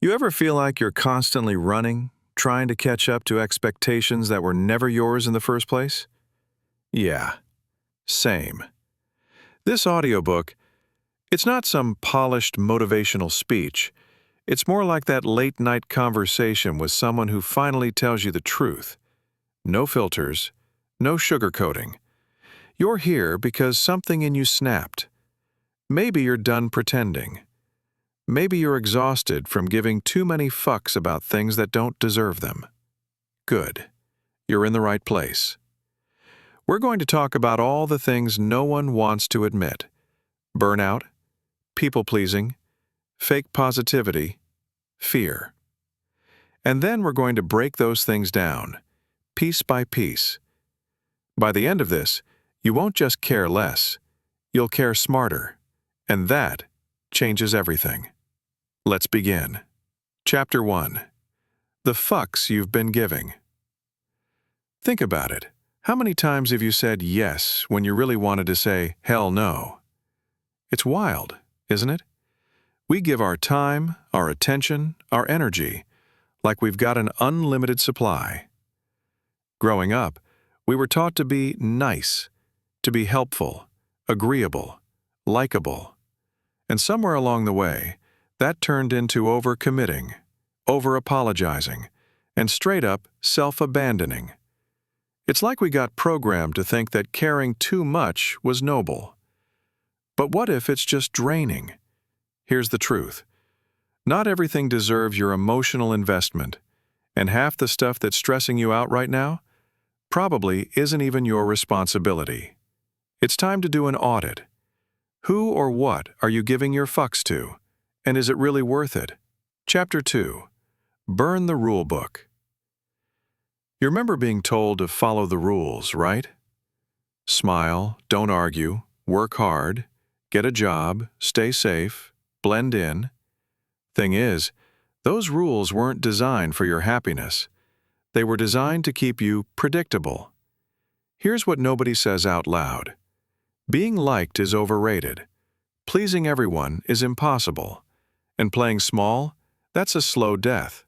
You ever feel like you're constantly running, trying to catch up to expectations that were never yours in the first place? Yeah, same. This audiobook, it's not some polished motivational speech. It's more like that late-night conversation with someone who finally tells you the truth. No filters, no sugarcoating. You're here because something in you snapped. Maybe you're done pretending. Maybe you're exhausted from giving too many fucks about things that don't deserve them. Good. You're in the right place. We're going to talk about all the things no one wants to admit. Burnout, people-pleasing, fake positivity, fear. And then we're going to break those things down, piece by piece. By the end of this, you won't just care less, you'll care smarter. And that changes everything. Let's begin. Chapter 1. The fucks you've been giving. Think about it. How many times have you said yes when you really wanted to say hell no? It's wild, isn't it? We give our time, our attention, our energy, like we've got an unlimited supply. Growing up, we were taught to be nice, to be helpful, agreeable, likable. And somewhere along the way, that turned into over-committing, over-apologizing, and straight-up self-abandoning. It's like we got programmed to think that caring too much was noble. But what if it's just draining? Here's the truth. Not everything deserves your emotional investment, and half the stuff that's stressing you out right now probably isn't even your responsibility. It's time to do an audit. Who or what are you giving your fucks to? And is it really worth it? Chapter 2. Burn the Rule Book. You remember being told to follow the rules, right? Smile, don't argue, work hard, get a job, stay safe, blend in. Thing is, those rules weren't designed for your happiness. They were designed to keep you predictable. Here's what nobody says out loud. Being liked is overrated. Pleasing everyone is impossible. And playing small, that's a slow death.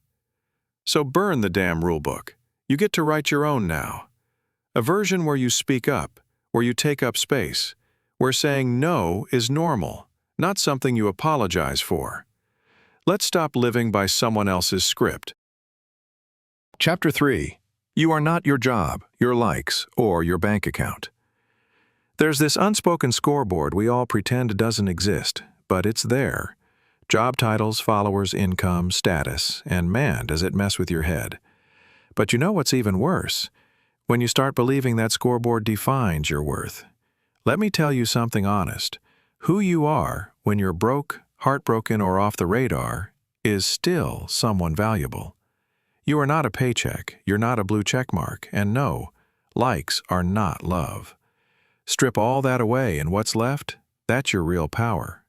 So burn the damn rulebook. You get to write your own now. A version where you speak up, where you take up space, where saying no is normal, not something you apologize for. Let's stop living by someone else's script. Chapter 3. You are not your job, your likes, or your bank account. There's this unspoken scoreboard we all pretend doesn't exist, but it's there. Job titles, followers, income, status, and man, does it mess with your head. But you know what's even worse? When you start believing that scoreboard defines your worth. Let me tell you something honest. Who you are when you're broke, heartbroken, or off the radar is still someone valuable. You are not a paycheck, you're not a blue check mark, and no, likes are not love. Strip all that away and what's left? That's your real power.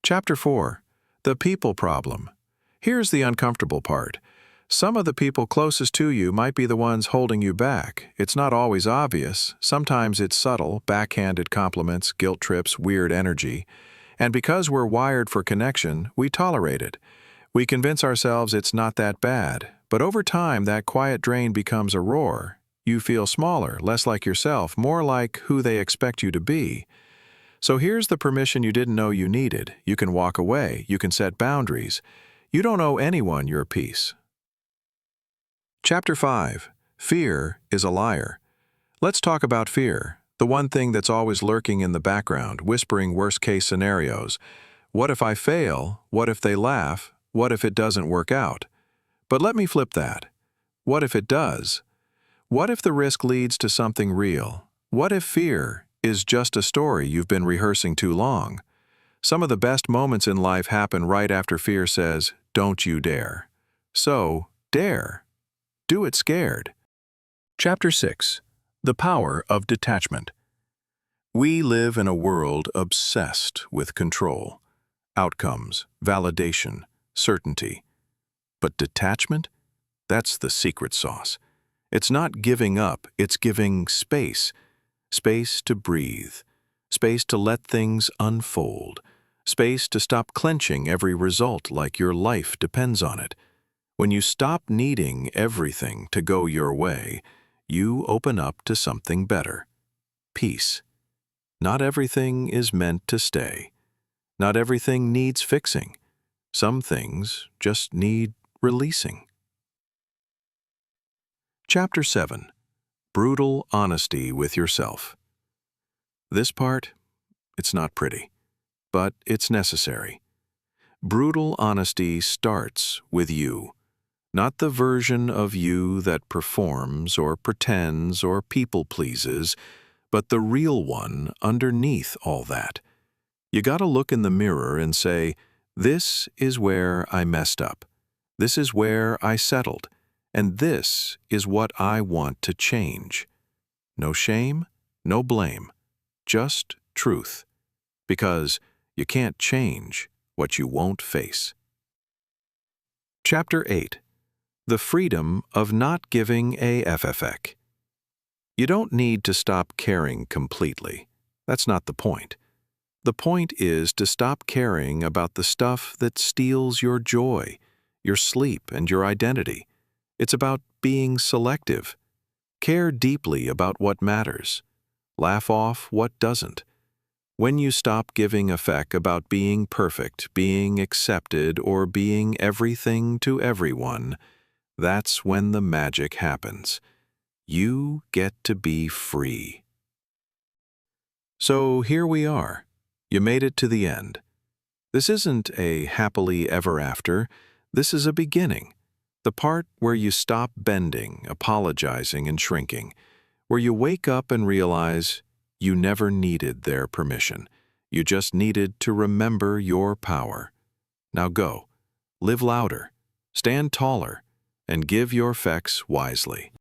Chapter 4. The People Problem. Here's the uncomfortable part. Some of the people closest to you might be the ones holding you back. It's not always obvious. Sometimes it's subtle, backhanded compliments, guilt trips, weird energy. And because we're wired for connection, we tolerate it. We convince ourselves it's not that bad. But over time, that quiet drain becomes a roar. You feel smaller, less like yourself, more like who they expect you to be. So here's the permission you didn't know you needed. You can walk away. You can set boundaries. You don't owe anyone your peace. Chapter 5. Fear is a liar. Let's talk about fear, the one thing that's always lurking in the background, whispering worst-case scenarios. What if I fail? What if they laugh? What if it doesn't work out? But let me flip that. What if it does? What if the risk leads to something real? What if fear is just a story you've been rehearsing too long? Some of the best moments in life happen right after fear says, "Don't you dare." So, dare. Do it scared. Chapter 6. The Power of Detachment. We live in a world obsessed with control, outcomes, validation, certainty. But detachment? That's the secret sauce. It's not giving up, it's giving space. Space to breathe. Space to let things unfold. Space to stop clenching every result like your life depends on it. When you stop needing everything to go your way, you open up to something better. Peace. Not everything is meant to stay. Not everything needs fixing. Some things just need releasing. Chapter 7. Brutal Honesty with Yourself. This part, it's not pretty, but it's necessary. Brutal honesty starts with you, not the version of you that performs or pretends or people pleases, but the real one underneath all that. You gotta look in the mirror and say, this is where I messed up. This is where I settled. And this is what I want to change. No shame, no blame, just truth. Because you can't change what you won't face. Chapter 8. The Freedom of Not Giving a FFK. You don't need to stop caring completely. That's not the point. The point is to stop caring about the stuff that steals your joy, your sleep, and your identity. It's about being selective. Care deeply about what matters. Laugh off what doesn't. When you stop giving a feck about being perfect, being accepted, or being everything to everyone, that's when the magic happens. You get to be free. So here we are. You made it to the end. This isn't a happily ever after. This is a beginning. The part where you stop bending, apologizing, and shrinking. Where you wake up and realize you never needed their permission. You just needed to remember your power. Now go. Live louder. Stand taller. And give your fecks wisely.